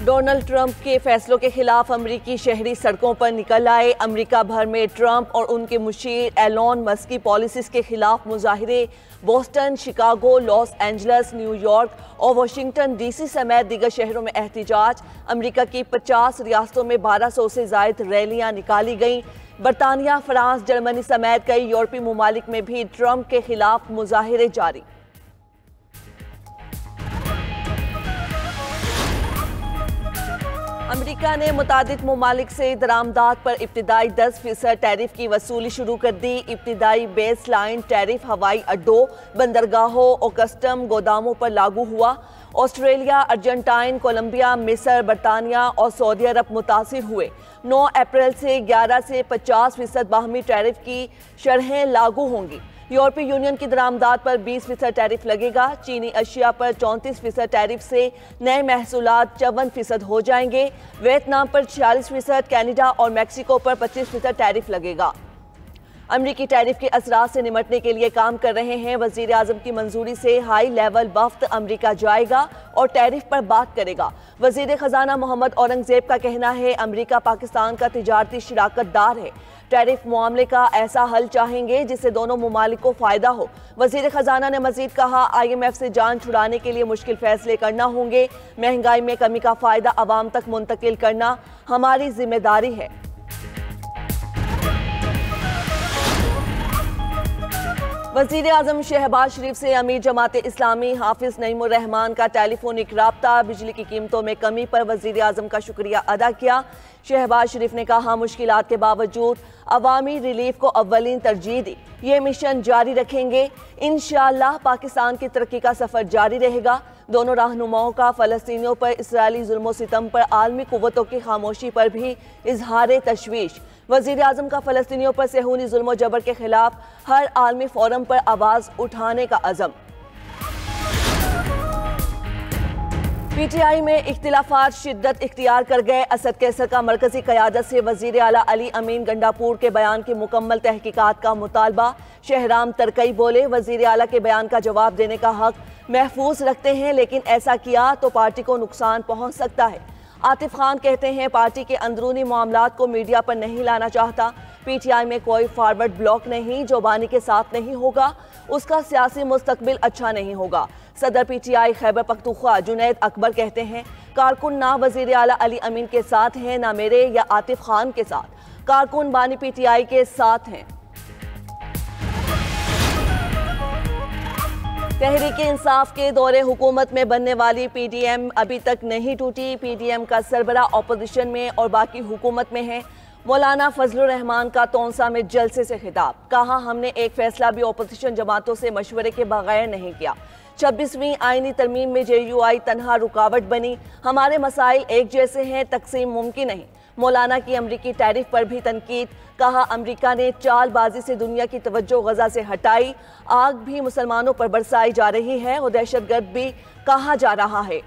Donald Trump के फैसलों के खिलाफ अमरीकी शहरी सड़कों पर निकल आए। अमरीका भर में ट्रंप और उनके मुशीर एलोन मस्क की पॉलिसीज के खिलाफ मुजाहिरे। Boston, Chicago, Los Angeles, New York और वाशिंगटन डीसी समेत दीगर शहरों में एहतिजाज। अमरीका की 50 रियासतों में 1200 से जायद रैलियां निकाली गईं। बरतानिया, फ्रांस, जर्मनी समेत कई यूरोपीय ममालिक में भी ट्रंप के खिलाफ मुजाहिरे जारी। अमेरिका ने मुतादिद ममालिक से दरामदात पर इब्तिदाई 10% टैरिफ की वसूली शुरू कर दी। इब्तिदाई बेस लाइन टैरिफ हवाई अड्डों, बंदरगाहों और कस्टम गोदामों पर लागू हुआ। ऑस्ट्रेलिया, अर्जेंटाइन, कोलंबिया, मिस्र, बरतानिया और सऊदी अरब मुतासिर हुए। 9 अप्रैल से 11 से 50% बाहमी टैरिफ की शरहें लागू होंगी। यूरोपीय यूनियन की दरामदात पर 20% टैरिफ लगेगा। चीनी अशिया पर 34% टैरिफ से नए महसूलात 54% हो जाएंगे। वियतनाम पर 46%, कनाडा और मैक्सिको पर 25% टैरिफ लगेगा। अमरीकी टैरिफ के असरात से निमटने के लिए काम कर रहे हैं। वजीर आजम की मंजूरी से हाई लेवल वफ्द अमरीका जाएगा और टैरिफ पर बात करेगा। वजीर खजाना मोहम्मद औरंगजेब का कहना है, अमरीका पाकिस्तान का तिजारती शराकतदार है। टैरिफ मामले का ऐसा हल चाहेंगे जिससे दोनों ममालिक को फायदा हो। वजीर खजाना ने मजीद कहा, IMF से जान छुड़ाने के लिए मुश्किल फैसले करना होंगे। महंगाई में कमी का फायदा आवाम तक मुंतकिल करना हमारी जिम्मेदारी है। वजीर आजम शहबाज शरीफ से अमीर जमात इस्लामी हाफिज नईमुर रहमान का टेलीफोनिक राब्ता। बिजली की कीमतों में कमी पर वजीर आजम का शुक्रिया अदा किया। शहबाज शरीफ ने कहा, मुश्किलात के बावजूद अवामी रिलीफ को अव्वलीन तरजीह दी। ये मिशन जारी रखेंगे। इंशाअल्लाह पाकिस्तान की तरक्की का सफर जारी रहेगा। दोनों रहनुमाओं का फ़लस्तीनियों पर इसराइली जुल्म सितम पर आलमी कुव्वतों की खामोशी पर भी इजहार तशवीश। वज़ीर आज़म का फ़लस्तीनियों पर सेहूनी जुल्म जबर के खिलाफ हर आलमी फोरम पर आवाज़ उठाने का अज़म। PTI में इख्तिलाफात शिद्दत इख्तियार कर गए। असद कैसर का मरकजी क़यादत से वज़ीर आला अली अमीन गंडापुर के बयान की मुकम्मल तहकीकात का मुतालबा। शहराम तरकई बोले, वज़ीर आला के बयान का जवाब देने का हक महफूज रखते हैं, लेकिन ऐसा किया तो पार्टी को नुकसान पहुंच सकता है। आतिफ खान कहते हैं, पार्टी के अंदरूनी मामलात को मीडिया पर नहीं लाना चाहता। PTI में कोई फॉरवर्ड ब्लॉक नहीं जो बानी के साथ नहीं होगा, उसका सियासी मुस्तकबिल अच्छा नहीं होगा। सदर PTI खैबर पख्तूनख्वा जुनैद अकबर कहते हैं, कारकुन ना वज़ीर आला अली अमीन के साथ हैं, ना मेरे या आतिफ खान के साथ। कारकुन बानी PTI के साथ हैं। तहरीक इंसाफ के दौरे हुकूमत में बनने वाली PDM अभी तक नहीं टूटी। PDM का सरबरा अपोजिशन में और बाकी हुकूमत में है। मौलाना फजलुर रहमान का तौंसा में जलसे से खिताब। कहा, हमने एक फैसला भी अपोजिशन जमातों से मशवरे के बगैर नहीं किया। 26वीं आईनी तरमीम में JUI तनहा रुकावट बनी। हमारे मसाइल एक जैसे हैं, तकसीम मुमकिन नहीं। मौलाना की अमरीकी टैरिफ पर भी तनकीद। कहा, अमरीका ने चालबाजी से दुनिया की तवज्जो गजा से हटाई। आग भी मुसलमानों पर बरसाई जा रही है और दहशतगर्द भी कहा जा रहा है।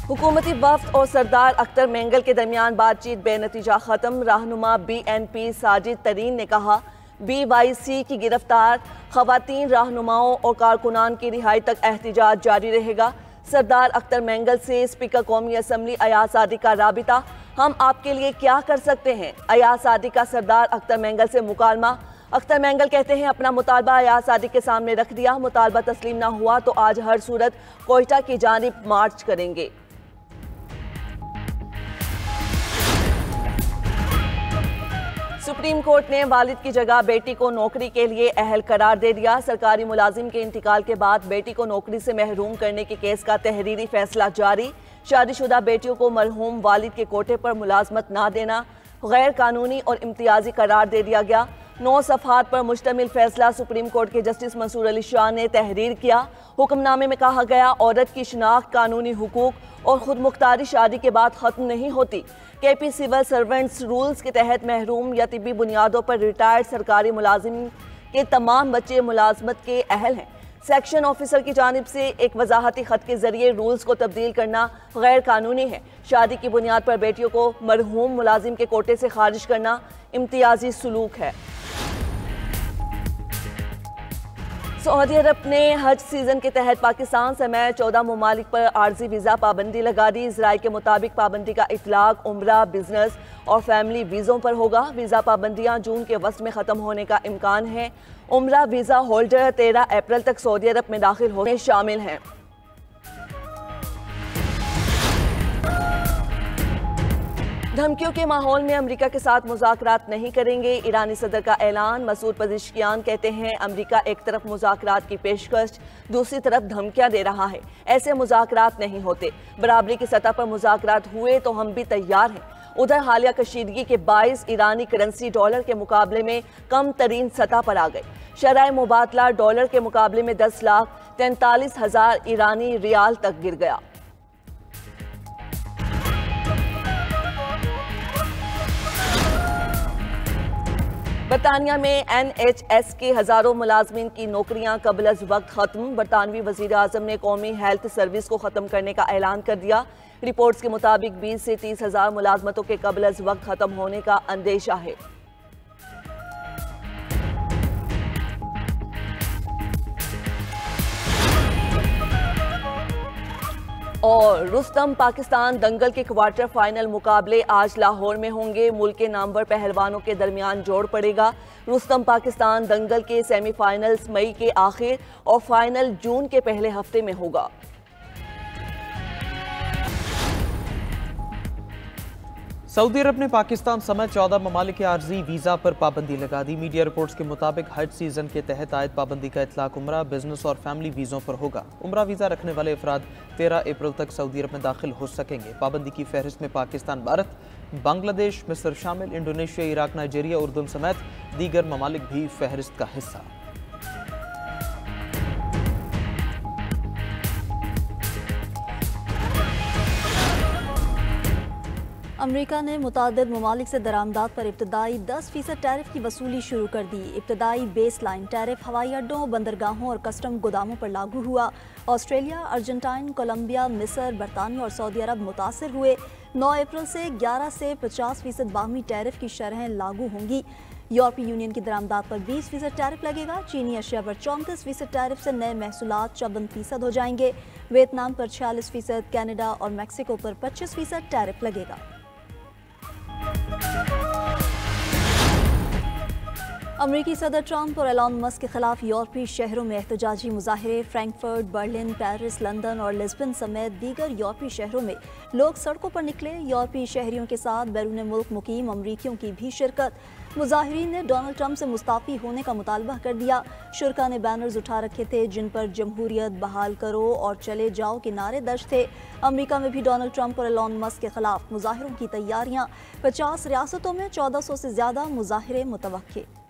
हुकूमती वफ्द और सरदार अख्तर मेंगल के दरमियान बातचीत बेनतीजा खत्म। रहनुमा BNP साजिद तरीन ने कहा, BYC की गिरफ्तार खवातीन रहनुमाओं और कारकुनान की रिहाई तक एहतिजाज जारी रहेगा। सरदार अख्तर मेंगल से स्पीकर कौमी असम्बली अयाज सादी का राबिता। हम आपके लिए क्या कर सकते हैं? अयाज सादी का सरदार अख्तर मेंगल से मुकालमा। अख्तर मेंगल कहते हैं, अपना मुतालबा अयाज सादी के सामने रख दिया। मुतालबा तस्लीम ना हुआ तो आज हर सूरत कोयटा की जानिब मार्च करेंगे। सुप्रीम कोर्ट ने वालिद की जगह बेटी को नौकरी के लिए अहल करार दे दिया। सरकारी मुलाजिम के इंतकाल के बाद बेटी को नौकरी से महरूम करने के केस का तहरीरी फैसला जारी। शादीशुदा बेटियों को मरहूम वालिद के कोटे पर मुलाजमत ना देना गैर कानूनी और इम्तियाजी करार दे दिया गया। 9 सफ़हात पर मुश्तमिल फैसला सुप्रीम कोर्ट के जस्टिस मंसूर अली शाह ने तहरीर किया। हुक्मनामे में कहा गया, औरत की शिनाख्त कानूनी हुकूक और खुद मुख्तारी शादी के बाद ख़त्म नहीं होती। KP सिविल सर्वेंट्स रूल्स के तहत महरूम या तिब्बी बुनियादों पर रिटायर्ड सरकारी मुलाजिम के तमाम बच्चे मुलाजमत के अहल हैं। सेक्शन ऑफिसर की जानिब से एक वजाहती खत के जरिए रूल्स को तब्दील करना गैर कानूनी है। शादी की बुनियाद पर बेटियों को मरहूम मुलाजिम के कोटे से खारिज करना इम्तियाजी सलूक है। सऊदी अरब ने हज सीजन के तहत पाकिस्तान समेत 14 ममालिक पर आर्जी वीज़ा पाबंदी लगा दी। इजराइल के मुताबिक पाबंदी का इतलाक उम्रा, बिजनेस और फैमिली वीज़ों पर होगा। वीज़ा पाबंदियां जून के वस्त में ख़त्म होने का इम्कान है। उम्रा वीज़ा होल्डर 13 अप्रैल तक सऊदी अरब में दाखिल होने शामिल हैं। धमकियों के माहौल में अमेरिका के साथ मुज़ाकरात नहीं करेंगे। ईरानी सदर का ऐलान। मसूद पज़ेश्कियान कहते हैं अमेरिका एक तरफ मुज़ाकरात की पेशकश, दूसरी तरफ धमकियां दे रहा है। ऐसे मुज़ाकरात नहीं होते। बराबरी की सतह पर मुज़ाकरात हुए तो हम भी तैयार हैं। उधर हालिया कशीदगी के बाइस ईरानी करेंसी डॉलर के मुकाबले में कम तरीन सतह पर आ गई। शरह मुबादला डॉलर के मुकाबले में 10,43,000 ईरानी रियाल तक गिर गया। बरतानिया में NHS के हजारों मुलाजमीन की नौकरियां कबल अज वक्त खत्म। बरतानवी वजीर आजम ने कौमी हेल्थ सर्विस को खत्म करने का ऐलान कर दिया। रिपोर्ट्स के मुताबिक 20 से 30 हजार मुलाजमतों के कबल अज वक्त खत्म होने का अंदेशा है। और रुस्तम पाकिस्तान दंगल के क्वार्टर फाइनल मुकाबले आज लाहौर में होंगे। मुल्क के नामवर पहलवानों के दरमियान जोड़ पड़ेगा। रुस्तम पाकिस्तान दंगल के सेमीफाइनल्स मई के आखिर और फाइनल जून के पहले हफ्ते में होगा। सऊदी अरब ने पाकिस्तान समेत 14 ममालिक के आर्जी वीज़ा पर पाबंदी लगा दी। मीडिया रिपोर्ट्स के मुताबिक हज सीजन के तहत आयद पाबंदी का इतलाक उम्रा, बिजनेस और फैमिली वीज़ों पर होगा। उम्रा वीज़ा रखने वाले अफराद 13 अप्रैल तक सऊदी अरब में दाखिल हो सकेंगे। पाबंदी की फहरिस्त में पाकिस्तान, भारत, बांग्लादेश, मिस्र शामिल। इंडोनेशिया, इराक, नाइजीरिया, उर्दन समेत दीगर ममालिक भी फहरिस्त का हिस्सा। अमेरिका ने मुतादिद ममालिक से दरामदात पर इब्तदाई 10% टैरिफ की वसूली शुरू कर दी। इब्तदाई बेस लाइन टैरिफ हवाई अड्डों, बंदरगाहों और कस्टम गोदामों पर लागू हुआ। ऑस्ट्रेलिया, अर्जेंटाइन, कोलंबिया, मिस्र, बरतानिया और सऊदी अरब मुतासर हुए। 9 अप्रैल से 11 से 50% बाहमी टैरिफ की शरहें लागू होंगी। यूरोपीय यूनियन की दरामदात पर 20% टैरिफ लगेगा। चीनी अशिया पर 34% टैरिफ से नए महसूलात 54% हो जाएंगे। वियतनाम पर 46%, कनाडा और मैक्सिको पर 25% टैरिफ लगेगा। अमरीकी सदर ट्रंप और एलन मस्क के खिलाफ यूरोपीय शहरों में एहतजाजी मुजाहिरे। फ्रैंकफर्ट, बर्लिन, पेरिस, लंदन और लिस्बन समेत दीगर यूरोपीय शहरों में लोग सड़कों पर निकले। यूरोपीय शहरियों के साथ बैरून मुल्क मुकीम अमरीकियों की भी शिरकत। मुजाहिरीन ने डोनाल्ड ट्रंप से मुस्ताफ़ी होने का मुतालबा कर दिया। शुरका ने बैनर्स उठा रखे थे जिन पर जमहूरियत बहाल करो और चले जाओ के नारे दर्ज थे। अमेरिका में भी डोनाल्ड ट्रंप और एलन मस्क के खिलाफ मुजाहिरों की तैयारियां। 50 रियासतों में 1400 से ज्यादा मुजाहिरे मुतवक्के।